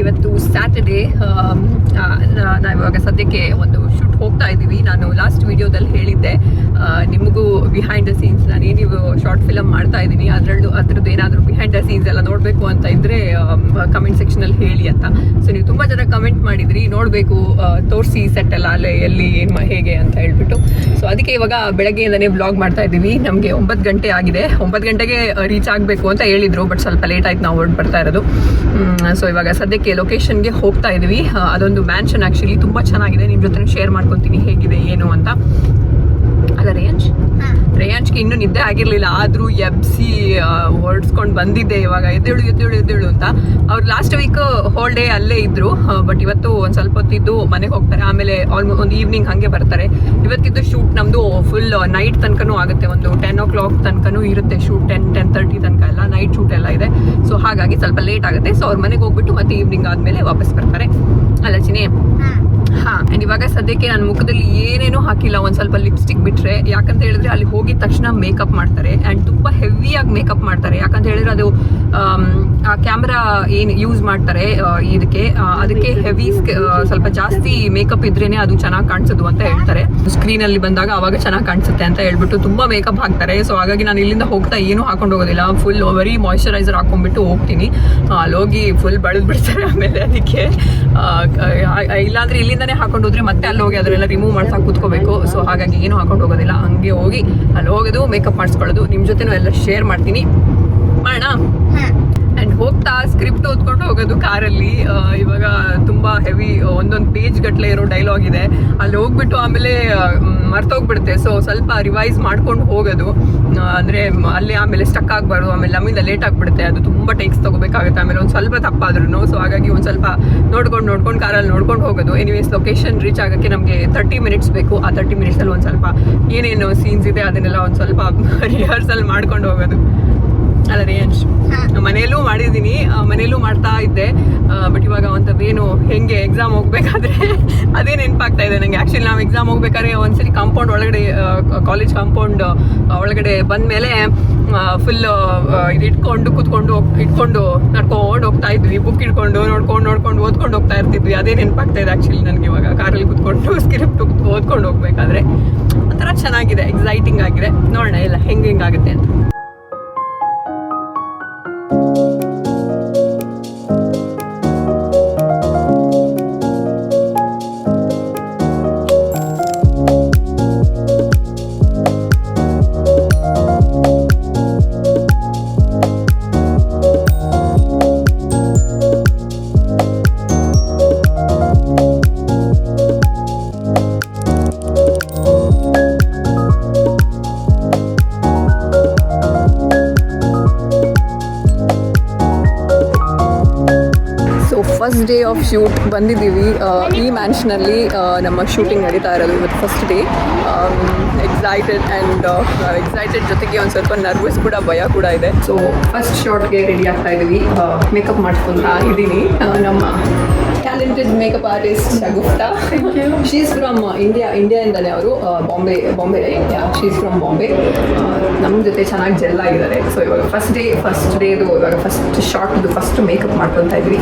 ಇವತ್ತು ಸ್ಯಾಟರ್ಡೇ. ನಾವಿವಾಗ ಸದ್ಯಕ್ಕೆ ಒಂದು ಶೂಟ್ ಹೋಗ್ತಾ ಇದ್ದೀವಿ. ನಾನು ಲಾಸ್ಟ್ ವಿಡಿಯೋದಲ್ಲಿ ಹೇಳಿದ್ದೆ ನಿಮಗೂ ಬಿಹೈಂಡ್ ದ ಸೀನ್ಸ್ ನಾನು ನೀವು ಶಾರ್ಟ್ ಫಿಲಮ್ ಮಾಡ್ತಾ ಇದ್ದೀನಿ, ಅದ್ರದ್ದು ಏನಾದರೂ ಬಿಹೈಂಡ್ ದ ಸೀನ್ಸ್ ಎಲ್ಲ ನೋಡಬೇಕು ಅಂತ ಇದ್ದರೆ ಕಮೆಂಟ್ ಸೆಕ್ಷನಲ್ಲಿ ಹೇಳಿ ಅಂತ. ಸೊ ನೀವು ತುಂಬ ಜನ ಕಮೆಂಟ್ ಮಾಡಿದ್ರಿ, ನೋಡಬೇಕು ತೋರಿಸಿ ಸೆಟ್ ಎಲ್ಲ ಅಲ್ಲೇ ಎಲ್ಲಿ ಏನು ಹೇಗೆ ಅಂತ ಹೇಳ್ಬಿಟ್ಟು. ಸೊ ಅದಕ್ಕೆ ಇವಾಗ ಬೆಳಗ್ಗೆಯಿಂದನೇ ಬ್ಲಾಗ್ ಮಾಡ್ತಾ ಇದ್ದೀವಿ. ನಮಗೆ 9 ಗಂಟೆ ಆಗಿದೆ. 9 ಗಂಟೆಗೆ ರೀಚ್ ಆಗಬೇಕು ಅಂತ ಹೇಳಿದರು, ಬಟ್ ಸ್ವಲ್ಪ ಲೇಟ್ ಆಯ್ತು ನಾವು ಹೊರಟು ಬರ್ತಾ ಇರೋದು. ಸೊ ಇವಾಗ ಸದ್ಯಕ್ಕೆ ಲೊಕೇಶನ್ಗೆ ಹೋಗ್ತಾ ಇದ್ದೀವಿ. ಅದೊಂದು ಮ್ಯಾನ್ಷನ್ ಆ್ಯಕ್ಚುಲಿ ತುಂಬ ಚೆನ್ನಾಗಿದೆ, ನಿಮ್ಮ ಜೊತೆ ಶೇರ್ ಮಾಡ್ಕೊತೀನಿ ಹೇಗಿದೆ ಏನು ಅಂತ. ಅಲ್ಲ ರೇಯಾಂಶ್ಗೆ ಇನ್ನೂ ನಿದ್ದೆ ಆಗಿರಲಿಲ್ಲ, ಆದರೂ ಎಬ್ಸಿ ಹೊರಡ್ಸ್ಕೊಂಡು ಬಂದಿದ್ದೆ. ಇವಾಗ ಎದ್ದೇಳು ಅಂತ. ಅವ್ರು ಲಾಸ್ಟ್ ವೀಕ್ ಹೋಲ್ ಡೇ ಅಲ್ಲೇ ಇದ್ದರು, ಬಟ್ ಇವತ್ತು ಒಂದು ಸ್ವಲ್ಪ ಹೊತ್ತಿದ್ದು ಮನೆಗೆ ಹೋಗ್ತಾರೆ. ಆಮೇಲೆ ಆಲ್ಮೋಸ್ಟ್ ಒಂದು ಈವ್ನಿಂಗ್ ಹಾಗೆ ಬರ್ತಾರೆ. ಇವತ್ತಿದ್ದು ಶೂಟ್ ನಮ್ಮದು ಫುಲ್ ನೈಟ್ ತನಕನೂ ಆಗುತ್ತೆ, ಒಂದು 10 o'clock ತನಕನೂ ಇರುತ್ತೆ ಶೂಟ್. 10-10:30 ತನಕ ಎಲ್ಲ ನೈಟ್ ಶೂಟ್ ಎಲ್ಲ ಇದೆ. ಸೊ ಹಾಗಾಗಿ ಸ್ವಲ್ಪ ಲೇಟ್ ಆಗುತ್ತೆ. ಸೊ ಅವ್ರ ಮನೆಗೆ ಹೋಗ್ಬಿಟ್ಟು ಮತ್ತೆ ಈವ್ನಿಂಗ್ ಆದಮೇಲೆ ವಾಪಸ್ ಬರ್ತಾರೆ. ಅಲ್ಲ ಚಿನಿ? ಹಾಂ. ಆ್ಯಂಡ್ ಇವಾಗ ಸದ್ಯಕ್ಕೆ ನನ್ನ ಮುಖದಲ್ಲಿ ಏನೇನೂ ಹಾಕಿಲ್ಲ, ಒಂದು ಸ್ವಲ್ಪ ಲಿಪ್ಸ್ಟಿಕ್ ಬಿಟ್ಟರೆ. ಯಾಕಂತ ಹೇಳಿದ್ರೆ ಅಲ್ಲಿ ಹೋಗಿದ ತಕ್ಷಣ ಮೇಕಪ್ ಮಾಡ್ತಾರೆ, ಆ್ಯಂಡ್ ತುಂಬ ಹೆವಿಯಾಗಿ ಮೇಕಪ್ ಮಾಡ್ತಾರೆ. ಯಾಕಂತ ಹೇಳಿದ್ರೆ ಅದು ಆ ಕ್ಯಾಮ್ರಾ ಏನು ಯೂಸ್ ಮಾಡ್ತಾರೆ ಅದಕ್ಕೆ ಹೆವಿ ಸ್ವಲ್ಪ ಜಾಸ್ತಿ ಮೇಕಪ್ ಇದ್ರೇನೆ ಅದು ಚೆನ್ನಾಗಿ ಕಾಣಿಸೋದು ಅಂತ ಹೇಳ್ತಾರೆ. ಸ್ಕ್ರೀನಲ್ಲಿ ಬಂದಾಗ ಅವಾಗ ಚೆನ್ನಾಗಿ ಕಾಣಿಸುತ್ತೆ ಅಂತ ಹೇಳ್ಬಿಟ್ಟು ತುಂಬ ಮೇಕಪ್ ಹಾಕ್ತಾರೆ. ಸೊ ಹಾಗಾಗಿ ನಾನು ಇಲ್ಲಿಂದ ಹೋಗ್ತಾ ಏನೂ ಹಾಕೊಂಡು ಹೋಗೋದಿಲ್ಲ, ಫುಲ್ ಬರೀ ಮಾಯ್ಶ್ಚರೈಸರ್ ಹಾಕೊಂಡ್ಬಿಟ್ಟು ಹೋಗ್ತೀನಿ. ಅಲ್ಲಿ ಹೋಗಿ ಫುಲ್ ಬಳೆದು ಬಿಡ್ತಾರೆ. ಆಮೇಲೆ ಅದಕ್ಕೆ ಇಲ್ಲಾಂದ್ರೆ ಇಲ್ಲಿಂದನೇ ಹಾಕೊಂಡು ಹೋದ್ರೆ ಮತ್ತೆ ಅಲ್ಲಿ ಹೋಗಿ ಅದನ್ನೆಲ್ಲ ರಿಮೂವ್ ಮಾಡ್ತಾ ಕೂತ್ಕೋಬೇಕು. ಸೊ ಹಾಗಾಗಿ ಏನು ಹಾಕೊಂಡು ಹೋಗೋದಿಲ್ಲ, ಹಂಗೆ ಹೋಗಿ ಅಲ್ಲಿ ಹೋಗೋದು, ಮೇಕಪ್ ಮಾಡಿಸ್ಕೊಳ್ಳೋದು. ನಿಮ್ಮ ಜೊತೆನೂ ಎಲ್ಲ ಶೇರ್ ಮಾಡ್ತೀನಿ, ಮಾಡೋಣ. ಆ್ಯಂಡ್ ಹೋಗ್ತಾ ಸ್ಕ್ರಿಪ್ಟ್ ಓದ್ಕೊಂಡು ಹೋಗೋದು ಕಾರಲ್ಲಿ. ಇವಾಗ ತುಂಬ ಹೆವಿ ಒಂದೊಂದು ಪೇಜ್ ಗಟ್ಟಲೆ ಇರೋ ಡೈಲಾಗ್ ಇದೆ, ಅಲ್ಲಿ ಹೋಗ್ಬಿಟ್ಟು ಆಮೇಲೆ ಮರ್ತೋಗ್ಬಿಡುತ್ತೆ. ಸೊ ಸ್ವಲ್ಪ ರಿವೈಸ್ ಮಾಡ್ಕೊಂಡು ಹೋಗೋದು, ಅಂದರೆ ಅಲ್ಲೇ ಆಮೇಲೆ ಸ್ಟಕ್ ಆಗಬಾರ್ದು. ಆಮೇಲೆ ನಮ್ಮಿಂದ ಲೇಟ್ ಆಗಿಬಿಡುತ್ತೆ, ಅದು ತುಂಬ ಟೇಕ್ಸ್ ತೊಗೋಬೇಕಾಗುತ್ತೆ ಆಮೇಲೆ ಒಂದು ಸ್ವಲ್ಪ ತಪ್ಪಾದ್ರೂ. ಸೊ ಹಾಗಾಗಿ ಒಂದು ಸ್ವಲ್ಪ ನೋಡ್ಕೊಂಡು ಕಾರಲ್ಲಿ ನೋಡ್ಕೊಂಡು ಹೋಗೋದು. ಎನಿವೇಸ್ ಲೊಕೇಶನ್ ರೀಚ್ ಆಗೋಕ್ಕೆ ನಮಗೆ 30 minutes ಬೇಕು. ಆ 30 minutesಲ್ಲಿ ಒಂದು ಸ್ವಲ್ಪ ಏನೇನು ಸೀನ್ಸ್ ಇದೆ ಅದನ್ನೆಲ್ಲ ಒಂದು ಸ್ವಲ್ಪ ರಿಹರ್ಸಲ್ ಮಾಡ್ಕೊಂಡು ಹೋಗೋದು. ಅಲ್ಲ ರೇಯಾಂಶ್? ಮನೆಯಲ್ಲೂ ಮಾಡಿದ್ದೀನಿ, ಮನೆಯಲ್ಲೂ ಮಾಡ್ತಾ ಇದ್ದೆ. ಬಟ್ ಇವಾಗ ಏನು ಹೆಂಗೆ ಎಕ್ಸಾಮ್ ಹೋಗ್ಬೇಕಾದ್ರೆ ಅದೇ ನೆನಪಾಗ್ತಾ ಇದೆ ನನಗೆ. ಆ್ಯಕ್ಚುಲಿ ನಾವು ಎಕ್ಸಾಮ್ ಹೋಗ್ಬೇಕಾದ್ರೆ ಒಂದ್ಸರಿ ಕಾಂಪೌಂಡ್ ಒಳಗಡೆ, ಕಾಲೇಜ್ ಕಾಂಪೌಂಡ್ ಒಳಗಡೆ ಬಂದಮೇಲೆ ಫುಲ್ ಇದು ಇಟ್ಕೊಂಡು ನಡ್ಕೊಂಡು ಹೋಗ್ತಾ ಇದ್ವಿ. ಬುಕ್ ಇಟ್ಕೊಂಡು ನೋಡ್ಕೊಂಡು ಓದ್ಕೊಂಡು ಹೋಗ್ತಾ ಇರ್ತಿದ್ವಿ. ಅದೇ ನೆನಪಾಗ್ತಾ ಇದೆ ಆ್ಯಕ್ಚುಲಿ ನನಗೆ ಇವಾಗ ಕಾರಲ್ಲಿ ಕೂತ್ಕೊಂಡು ಸ್ಕ್ರಿಪ್ಟ್ ಓದ್ಕೊಂಡು ಹೋಗ್ಬೇಕಾದ್ರೆ. ಒಂಥರ ಚೆನ್ನಾಗಿದೆ, ಎಕ್ಸೈಟಿಂಗ್ ಆಗಿದೆ. ನೋಡೋಣ ಎಲ್ಲ ಹೆಂಗಾಗುತ್ತೆ ಅಂತ. ಫಸ್ಟ್ ಡೇ ಆಫ್ ಶೂಟ್ ಬಂದಿದ್ದೀವಿ. ಈ ಮ್ಯಾನ್ಷನಲ್ಲಿ ನಮ್ಮ ಶೂಟಿಂಗ್ ನಡೀತಾ ಇರೋದು ಇವತ್ತು ಫಸ್ಟ್ ಡೇ. ಎಕ್ಸೈಟೆಡ್ ಜೊತೆಗೆ ಒಂದು ಸ್ವಲ್ಪ ನರ್ವಸ್ ಕೂಡ, ಭಯ ಕೂಡ ಇದೆ. ಸೊ ಫಸ್ಟ್ ಶಾರ್ಟ್ಗೆ ರೆಡಿ ಆಗ್ತಾ ಇದ್ದೀವಿ. ಮೇಕಪ್ ಮಾಡ್ಕೊತಾ ಇದ್ದೀನಿ. ನಮ್ಮ talented makeup artist Shagufta, she is from ಇಂಡಿಯಾಯಿಂದಲೇ ಅವರು, Bombay she is from Bombay. ನಮ್ಮ ಜೊತೆ ಚೆನ್ನಾಗಿ ಜೆಲ್ ಆಗಿದ್ದಾರೆ. ಸೊ ಇವಾಗ ಫಸ್ಟ್ ಡೇದು ಇವಾಗ ಫಸ್ಟ್ ಶಾರ್ಟ್ದು ಫಸ್ಟ್ ಮೇಕಪ್ ಮಾಡ್ಕೊತಾ ಇದ್ವಿ.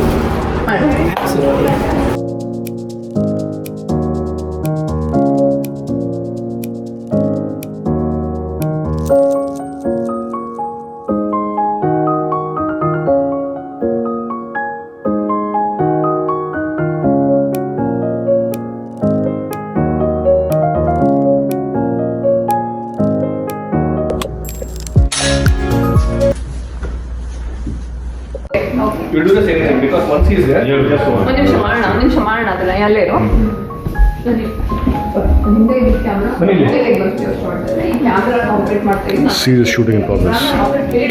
We'll do the same thing because once he's there, you'll just go on. ಒಂದು ನಿಮಿಷ ಮಾಡೋಣ ಅದನ್ನ. ಅಲ್ಲೇ ಇರು. Serious shooting in progress. Okay,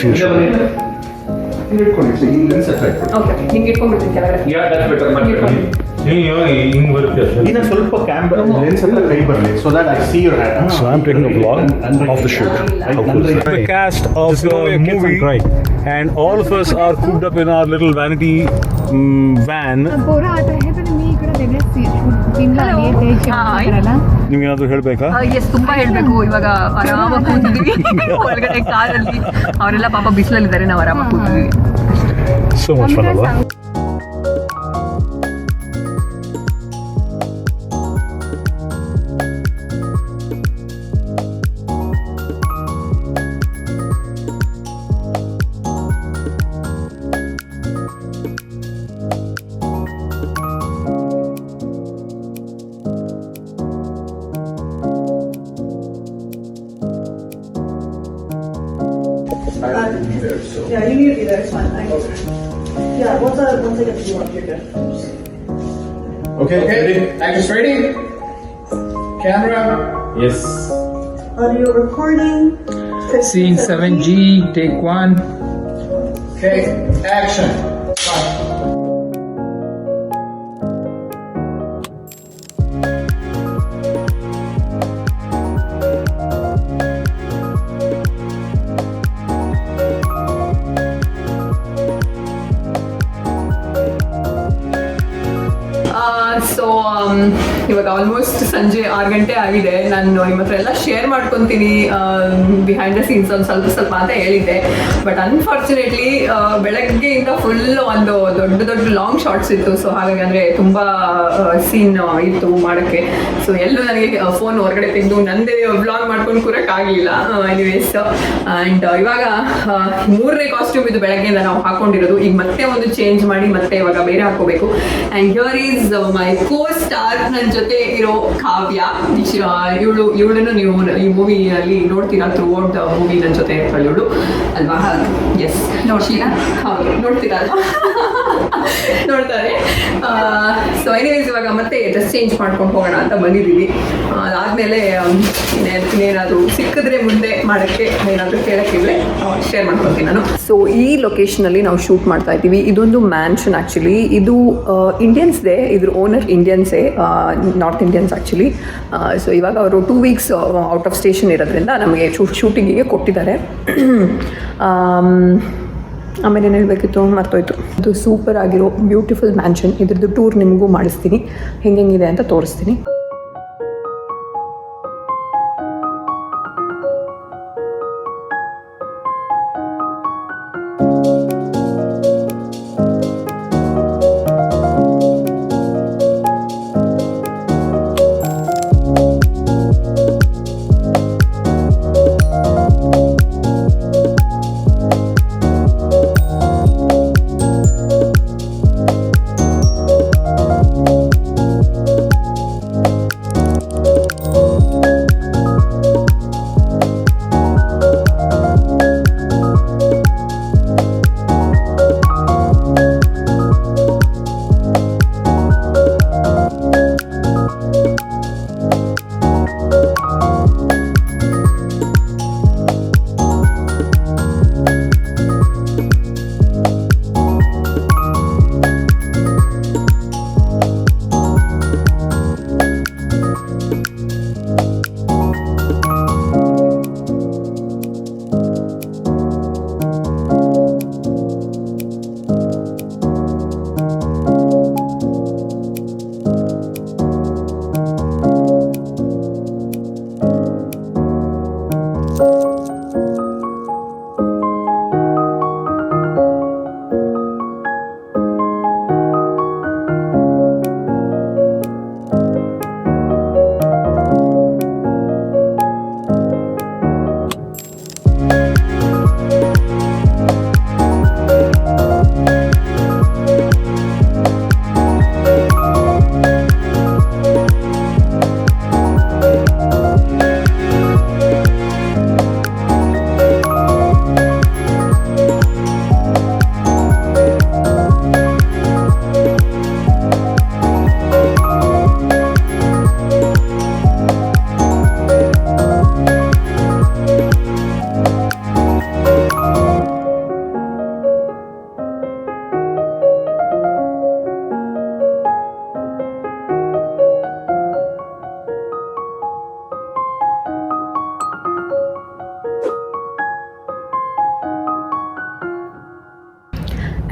ಹಿಂಗೆ ಇಟ್ಕೊಂಡ್ಬಿಡ್ತೀನಿ ಕೆಳಗಡೆ. Yeah, that's better. ಹಿಂಗೆ ಬರುತ್ತೆ ಅಷ್ಟೇ. ಇನ್ನು ಸ್ವಲ್ಪ ಕ್ಯಾಮ್ರಾ ಲೆನ್ಸ್ ಹತ್ರ ಕೈ ಬರಲಿ, so that I see your hand. So I'm taking a vlog of the shoot. The cast of the movie, and all of us are cooped up in our little vanity van. ನಿಮ್ಗೆ ಏನಾದ್ರು ಹೇಳ್ಬೇಕಾ? S, ತುಂಬಾ ಹೇಳ್ಬೇಕು. ಇವಾಗ ಆರಾಮಾಗಿ ಕೂತಿದ್ವಿ ಒಳಗಡೆ ಕಾರಲ್ಲಿ. ಅವರೆಲ್ಲ ಪಾಪ ಬಿಸಿಲಲ್ಲಿದ್ದಾರೆ, ನಾವು ಆರಾಮಾಗಿ ಕೂತಿದ್ವಿ. So much fun ಅಲ್ವಾ? Yeah, you need to be there. It's fine. Yeah, once I get to you, you're good. Okay, ready? Actress ready? Camera. Yes. Audio recording. Scene 7G, take 1. Okay, action. Start. So ಇವಾಗ almost ಸಂಜೆ 6 ಗಂಟೆ ಆಗಿದೆ. ನಾನು ನಿಮ್ಮ ಹತ್ರ ಎಲ್ಲ share ಮಾಡ್ಕೊತೀನಿ behind the scenes ಒಂದು ಸ್ವಲ್ಪ ಅಂತ ಹೇಳಿದ್ದೆ. ಬಟ್ ಅನ್ಫಾರ್ಚುನೇಟ್ಲಿ ಬೆಳಗ್ಗೆಯಿಂದ ಫುಲ್ ಒಂದು ದೊಡ್ಡ ಲಾಂಗ್ ಶಾರ್ಟ್ಸ್ ಇತ್ತು. ಸೊ ಹಾಗಾಗಿ ಅಂದರೆ ತುಂಬ ಸೀನ್ ಇತ್ತು ಮಾಡೋಕ್ಕೆ. ಸೊ ಎಲ್ಲೂ ನನಗೆ ಫೋನ್ ಹೊರಗಡೆ ತೆಗೆದು ನಂದೇ ವ್ಲಾಗ್ ಮಾಡ್ಕೊಂಡು ಕೂರಕ್ಕಾಗಲಿಲ್ಲ. ಎನಿವೇಸ್ ಆ್ಯಂಡ್ ಇವಾಗ 3ನೇ ಕಾಸ್ಟ್ಯೂಮ್ ಇದು ಬೆಳಗ್ಗೆಯಿಂದ ನಾವು ಹಾಕೊಂಡಿರೋದು. ಈಗ ಮತ್ತೆ ಒಂದು ಚೇಂಜ್ ಮಾಡಿ ಮತ್ತೆ ಇವಾಗ ಬೇರೆ ಹಾಕೋಬೇಕು. ಆ್ಯಂಡ್ ಹಿಯರ್ ಈಸ್ ಮೈ ಕೋ-ಸ್ಟಾರ್, ನನ್ನ ಜೊತೆ ಇರೋ ಕಾವ್ಯ. ಇವಳನ್ನು ನೀವು ಈ ಮೂವಿಯಲ್ಲಿ ನೋಡ್ತೀರಾ, ಥ್ರೂ ಔಟ್ ದ ಮೂವಿ ನನ್ನ ಜೊತೆ ಇರ್ತಾಳೆ ಇವಳು ಅಲ್ವಾ? ಎಸ್, ನೋಡ್ತೀರಾ? ಹೌದು, ನೋಡ್ತೀರಾ ಅಲ್ವಾ? ನೋಡ್ತಾರೆ. ಸೊ ಎನಿವೇಸ್ ಇವಾಗ ಮತ್ತೆ ಡ್ರೆಸ್ ಚೇಂಜ್ ಮಾಡ್ಕೊಂಡು ಹೋಗೋಣ ಅಂತ ಬಂದಿದ್ದೀವಿ. ಅದಾದಮೇಲೆ ಇನ್ನೇನಾದರೂ ಸಿಕ್ಕಿದ್ರೆ ಮುಂದೆ ಮಾಡೋಕ್ಕೆ ಏನಾದರೂ ಕೇಳೋಕ್ಕಿದ್ರೆ ಶೇರ್ ಮಾಡ್ಕೊಳ್ತೀನಿ ನಾನು. ಸೊ ಈ ಲೊಕೇಶನಲ್ಲಿ ನಾವು ಶೂಟ್ ಮಾಡ್ತಾ ಇದ್ದೀವಿ. ಇದೊಂದು ಮ್ಯಾನ್ಷನ್ ಆ್ಯಕ್ಚುಲಿ. ಇದು ಇಂಡಿಯನ್ಸ್ದೇ, ಇದ್ರ ಓನರ್ ಇಂಡಿಯನ್ಸೇ, ನಾರ್ತ್ ಇಂಡಿಯನ್ಸ್ ಆ್ಯಕ್ಚುಲಿ. ಸೊ ಇವಾಗ ಅವರು 2 ವೀಕ್ಸ್ ಔಟ್ ಆಫ್ ಸ್ಟೇಷನ್ ಇರೋದ್ರಿಂದ ನಮಗೆ ಶೂಟಿಂಗಿಗೆ ಕೊಟ್ಟಿದ್ದಾರೆ. ಆಮೇಲೆ ಏನು ಹೇಳಬೇಕಿತ್ತು ಮರ್ತೋಯ್ತು. ಇದು ಸೂಪರ್ ಆಗಿರೋ ಬ್ಯೂಟಿಫುಲ್ ಮ್ಯಾನ್ಷನ್. ಇದ್ರದ್ದು ಟೂರ್ ನಿಮಗೂ ಮಾಡಿಸ್ತೀನಿ, ಹೆಂಗೆಂಗಿದೆ ಅಂತ ತೋರಿಸ್ತೀನಿ.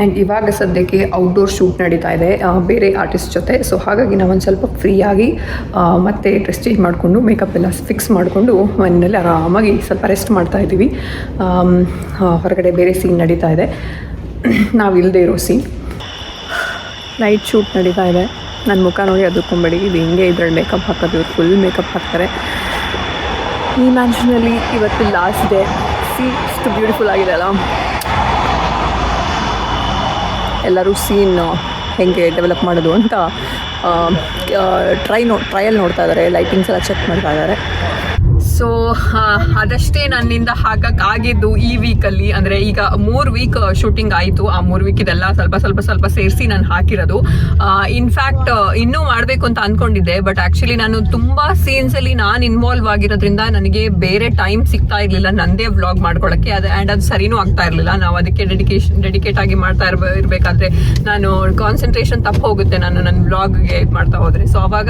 ಆ್ಯಂಡ್ ಇವಾಗ ಸದ್ಯಕ್ಕೆ ಔಟ್ಡೋರ್ ಶೂಟ್ ನಡೀತಾ ಇದೆ ಬೇರೆ ಆರ್ಟಿಸ್ಟ್ ಜೊತೆ. ಸೊ ಹಾಗಾಗಿ ನಾವೊಂದು ಸ್ವಲ್ಪ ಫ್ರೀಯಾಗಿ ಮತ್ತೆ ಡ್ರೆಸ್ ಚೇಂಜ್ ಮಾಡಿಕೊಂಡು ಮೇಕಪ್ ಎಲ್ಲ ಫಿಕ್ಸ್ ಮಾಡಿಕೊಂಡು ಮನೆಯಲ್ಲಿ ಆರಾಮಾಗಿ ಸ್ವಲ್ಪ ರೆಸ್ಟ್ ಮಾಡ್ತಾ ಇದ್ದೀವಿ. ಹೊರಗಡೆ ಬೇರೆ ಸೀನ್ ನಡೀತಾ ಇದೆ, ನಾವಿಲ್ಲದೆ ಇರೋ ಸೀನ್. ನೈಟ್ ಶೂಟ್ ನಡೀತಾ ಇದೆ. ನನ್ನ ಮುಖ ನೋಡಿ ಅದಕ್ಕೊಂಬೇಡಿ, ಇದು ಹಿಂಗೆ ಇದ್ರಲ್ಲಿ ಮೇಕಪ್ ಹಾಕೋದು, ಇವ್ರು ಫುಲ್ ಮೇಕಪ್ ಹಾಕ್ತಾರೆ. ಈ ಮ್ಯಾನ್ಷನಲ್ಲಿ ಇವತ್ತು ಲಾಸ್ಟ್ ಡೇ. ಸಿ ಇಷ್ಟು ಬ್ಯೂಟಿಫುಲ್ ಆಗಿದೆ ಅಲ್ಲ. ಎಲ್ಲರೂ ಸೀನ್ ಹೇಗೆ ಡೆವಲಪ್ ಮಾಡೋದು ಅಂತ ಟ್ರಯಲ್ ನೋಡ್ತಾ ಇದ್ದಾರೆ, ಲೈಟಿಂಗ್ಸ್ ಎಲ್ಲ ಚೆಕ್ ಮಾಡ್ತಾ ಇದ್ದಾರೆ. ಸೊ ಅದಷ್ಟೇ ನನ್ನಿಂದ ಹಾಕಕ್ಕಾಗಿದ್ದು ಈ ವೀಕಲ್ಲಿ. ಅಂದರೆ ಈಗ 3 ವೀಕ್ ಶೂಟಿಂಗ್ ಆಯಿತು. ಆ 3 ವೀಕ್ ಇದೆಲ್ಲ ಸ್ವಲ್ಪ ಸೇರಿಸಿ ನಾನು ಹಾಕಿರೋದು. ಇನ್ಫ್ಯಾಕ್ಟ್ ಇನ್ನೂ ಮಾಡಬೇಕು ಅಂತ ಅಂದ್ಕೊಂಡಿದ್ದೆ, ಬಟ್ ಆ್ಯಕ್ಚುಲಿ ನಾನು ತುಂಬ ಸೀನ್ಸಲ್ಲಿ ನಾನು ಇನ್ವಾಲ್ವ್ ಆಗಿರೋದ್ರಿಂದ ನನಗೆ ಬೇರೆ ಟೈಮ್ ಸಿಗ್ತಾ ಇರಲಿಲ್ಲ ನನ್ನದೇ ವ್ಲಾಗ್ ಮಾಡ್ಕೊಳ್ಳೋಕ್ಕೆ. ಆ್ಯಂಡ್ ಅದು ಸರಿನೂ ಆಗ್ತಾ ಇರಲಿಲ್ಲ. ನಾವು ಅದಕ್ಕೆ ಡೆಡಿಕೇಟ್ ಆಗಿ ಮಾಡ್ತಾ ಇರಬೇಕಾದ್ರೆ ನಾನು ಕಾನ್ಸಂಟ್ರೇಷನ್ ತಪ್ಪು ಹೋಗುತ್ತೆ ನಾನು ನನ್ನ ವ್ಲಾಗ್ಗೆ ಇದು ಮಾಡ್ತಾ ಹೋದರೆ. ಸೊ ಅವಾಗ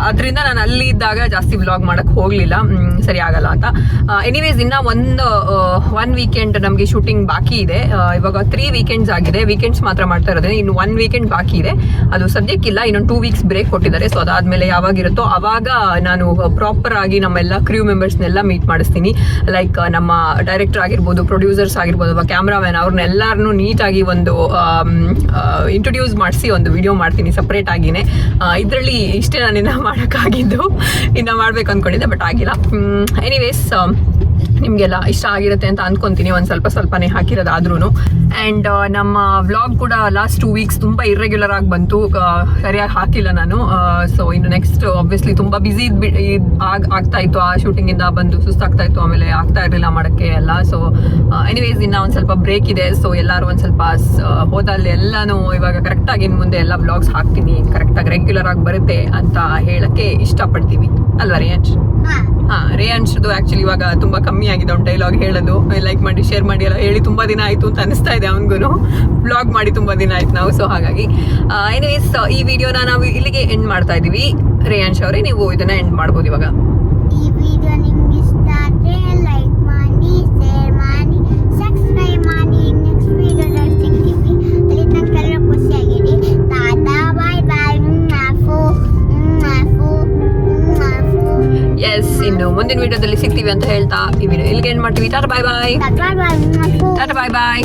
ಅದರಿಂದ ನಾನು ಅಲ್ಲಿ ಇದ್ದಾಗ ಜಾಸ್ತಿ ವ್ಲಾಗ್ ಮಾಡೋಕ್ಕೆ ಹೋಗಲಿಲ್ಲ, ಸರಿ ಆಗಲ್ಲ ಅಂತ. ಎನಿವೇಸ್ ಇನ್ನು ಒನ್ ವೀಕೆಂಡ್ ನಮಗೆ ಶೂಟಿಂಗ್ ಬಾಕಿ ಇದೆ. ಇವಾಗ 3 ವೀಕೆಂಡ್ಸ್ ಆಗಿದೆ. ವೀಕೆಂಡ್ಸ್ ಮಾತ್ರ ಮಾಡ್ತಾ ಇರೋದು. ಇನ್ನು 1 ವೀಕೆಂಡ್ ಬಾಕಿ ಇದೆ. ಅದು ಸದ್ಯಕ್ಕಿಲ್ಲ, ಇನ್ನೊಂದು 2 ವೀಕ್ಸ್ ಬ್ರೇಕ್ ಕೊಟ್ಟಿದ್ದಾರೆ. ಸೊ ಅದಾದಮೇಲೆ ಯಾವಾಗಿರುತ್ತೋ ಆವಾಗ ನಾನು ಪ್ರಾಪರ್ ಆಗಿ ನಮ್ಮೆಲ್ಲ ಕ್ರ್ಯೂ ಮೆಂಬರ್ಸ್ನೆಲ್ಲ ಮೀಟ್ ಮಾಡಿಸ್ತೀನಿ. ಲೈಕ್ ನಮ್ಮ ಡೈರೆಕ್ಟರ್ ಆಗಿರ್ಬೋದು, ಪ್ರೊಡ್ಯೂಸರ್ಸ್ ಆಗಿರ್ಬೋದು, ಕ್ಯಾಮ್ರಾಮ್ಯಾನ್, ಅವ್ರನ್ನೆಲ್ಲರನ್ನೂ ನೀಟಾಗಿ ಒಂದು ಇಂಟ್ರೊಡ್ಯೂಸ್ ಮಾಡಿಸಿ ಒಂದು ವಿಡಿಯೋ ಮಾಡ್ತೀನಿ ಸಪ್ರೇಟ್ ಆಗಿನೇ. ಇದರಲ್ಲಿ ಇಷ್ಟೇ ನಾನಿನ್ನ ಮಾಡೋಕ್ಕಾಗಿದ್ದು. ಇನ್ನು ಮಾಡ್ಬೇಕು ಅಂದ್ಕೊಂಡಿದ್ದೆ, ಬಟ್ ಆಗಿಲ್ಲ. ಎನಿವೇಸ್ ನಿಮಗೆಲ್ಲ ಇಷ್ಟ ಆಗಿರುತ್ತೆ ಅಂತ ಅಂದ್ಕೊತೀನಿ, ಒಂದು ಸ್ವಲ್ಪನೇ ಹಾಕಿರೋದಾದ್ರೂ. ಆ್ಯಂಡ್ ನಮ್ಮ ವ್ಲಾಗ್ ಕೂಡ ಲಾಸ್ಟ್ 2 ವೀಕ್ಸ್ ತುಂಬ ಇರ್ರೆಗ್ಯುಲರ್ ಆಗಿ ಬಂತು, ಸರಿಯಾಗಿ ಹಾಕಿಲ್ಲ ನಾನು. ಸೊ ಇನ್ನು ನೆಕ್ಸ್ಟ್ ಆಬ್ವಿಯಸ್ಲಿ ತುಂಬ ಬ್ಯುಸಿ ಆಗ್ತಾ ಇತ್ತು. ಆ ಶೂಟಿಂಗಿಂದ ಬಂದು ಸುಸ್ತಾಗ್ತಾ ಇತ್ತು, ಆಮೇಲೆ ಆಗ್ತಾ ಇರಲಿಲ್ಲ ಮಾಡೋಕ್ಕೆ ಎಲ್ಲ. ಸೊ ಎನಿವೇಸ್ ಇನ್ನು ಒಂದು ಸ್ವಲ್ಪ ಬ್ರೇಕ್ ಇದೆ. ಸೊ ಎಲ್ಲರೂ ಒಂದು ಸ್ವಲ್ಪ ಹೋದಲ್ಲಿ ಎಲ್ಲನೂ ಇವಾಗ ಕರೆಕ್ಟಾಗಿ ಇನ್ನು ಮುಂದೆ ಎಲ್ಲ ವ್ಲಾಗ್ಸ್ ಹಾಕ್ತೀನಿ, ಕರೆಕ್ಟಾಗಿ ರೆಗ್ಯುಲರ್ ಆಗಿ ಬರುತ್ತೆ ಅಂತ ಹೇಳೋಕ್ಕೆ ಇಷ್ಟಪಡ್ತೀವಿ ಅಲ್ವಾ ರೇಯಾಂಶ್? ರೇಯಾಂಶ್ದು ಆ್ಯಕ್ಚುಲಿ ಇವಾಗ ತುಂಬ ಕಮ್ಮಿ ಆಗಿದೆ ಅವ್ನು ಡೈಲಾಗ್ ಹೇಳೋದು. ಲೈಕ್ ಮಾಡಿ, ಶೇರ್ ಮಾಡಿ ಎಲ್ಲ ಹೇಳಿ ತುಂಬ ದಿನ ಆಯಿತು ಅಂತ ಅನಿಸ್ತಾ ಇದೆ ಅವನಿಗೂ. ವ್ಲಾಗ್ ಮಾಡಿ ತುಂಬ ದಿನ ಆಯ್ತು ನಾವು. ಸೊ ಹಾಗಾಗಿ ಎನಿವೇಸ್ ಈ ವಿಡಿಯೋನ ನಾವು ಇಲ್ಲಿಗೆ ಎಂಡ್ ಮಾಡ್ತಾ ಇದ್ದೀವಿ. ರೇಯಾಂಶ್ ಅವರೇ, ನೀವು ಇದನ್ನ ಎಂಡ್ ಮಾಡ್ಬೋದು ಇವಾಗ. ಈ ವಿಡಿಯೋ ನಿಮ್ಗೆ ಇಷ್ಟ ಆದರೆ ಲೈಕ್ ಮಾಡಿ, ಶೇರ್ ಮಾಡಿ, ಸಬ್ಸ್ಕ್ರೈಬ್ ಮಾಡಿ. ನೆಕ್ಸ್ಟ್ ವಿಡಿಯೋದಲ್ಲಿ ಸಿಗ್ತೀವಿ. ಅಲ್ಲಿ ತನಕ ಎಲ್ಲ ಖುಷಿಯಾಗಿರಿ. ಟಾಟಾ, ಬಾಯ್ ಬಾಯ್. ಎಸ್, ಇನ್ನು ಮುಂದಿನ ವಿಡಿಯೋದಲ್ಲಿ ಸಿಗ್ತೀವಿ ಅಂತ ಹೇಳ್ತಾ ಈ ವಿಡಿಯೋ ಇಲ್ಲಿಗೆ ಎಂಡ್ ಮಾಡ್ತೀವಿ. ಟಾಟಾ ಬಾಯ್ ಬಾಯ್. ಟಾಟಾ ಬಾಯ್ ಬಾಯ್.